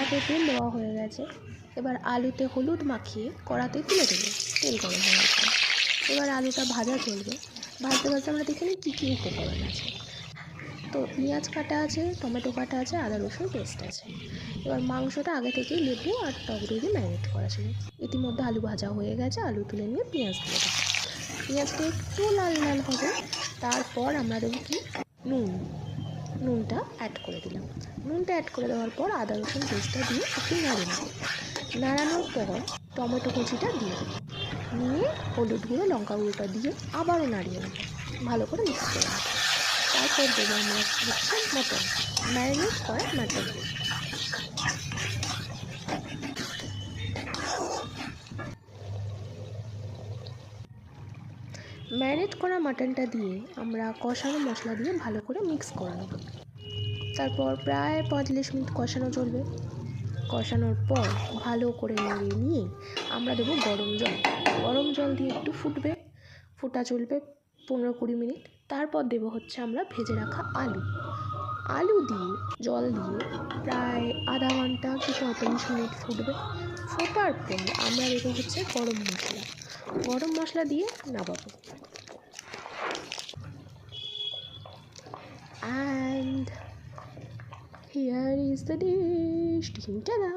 কড়াতে তেল দেওয়া হয়ে গেছে। এবার আলুতে হলুদ মাখিয়ে কড়াতে তুলে দেবো, তেল গরম হওয়ার পর। এবার আলুটা ভাজা চলবে। ভাজতে ভাজতে আমরা দেখে নিই কী কী উপকরণ আছে। তো পেঁয়াজ কাটা আছে, টমেটো কাটা আছে, আদা রসুন পেস্ট আছে। এবার মাংসটা আগে থেকেই লেবু আর টক দই দিয়ে ম্যারিনেট করা ছিল। ইতিমধ্যে আলু ভাজা হয়ে গেছে, আলু তুলে নিয়ে পেঁয়াজ দিয়ে দেবো। পেঁয়াজটা একটু লাল লাল হবে, তারপর আমরা দেবো কি নুনটা অ্যাড করে দিলাম। নুনটা অ্যাড করে দেওয়ার পর আদা রসুন পেস্টটা দিয়ে একটু নাড়িয়ে নেব। নাড়ানোর পর টমেটো কুচিটা দিয়ে দেবো, নিয়ে হলুদ গুঁড়ো লঙ্কা গুঁড়োটা দিয়ে আবারও নাড়িয়ে নেবো, ভালো করে মিক্স করে নেবো। তারপর দেবো আমরা হচ্ছে মটন, ম্যারিনেট করা মাটন। ম্যারিনেট করা মাটনটা দিয়ে আমরা কষানো মশলা দিয়ে ভালো করে মিক্স করে নেব। তারপর প্রায় 45 মিনিট কষানো চলবে। কষানোর পর ভালো করে নেড়ে নিয়ে আমরা দেবো গরম জল। গরম জল দিয়ে একটু ফুটবে, ফোটা চলবে 15-20 মিনিট। তারপর দেবো হচ্ছে আমরা ভেজে রাখা আলু দিয়ে জল দিয়ে প্রায় আধা ঘন্টা কি 45 মিনিট ফুটবে। ফোটার পর আমরা দেবো হচ্ছে গরম মশলা দিয়ে নামাবো। And here is the dish. Ta-da!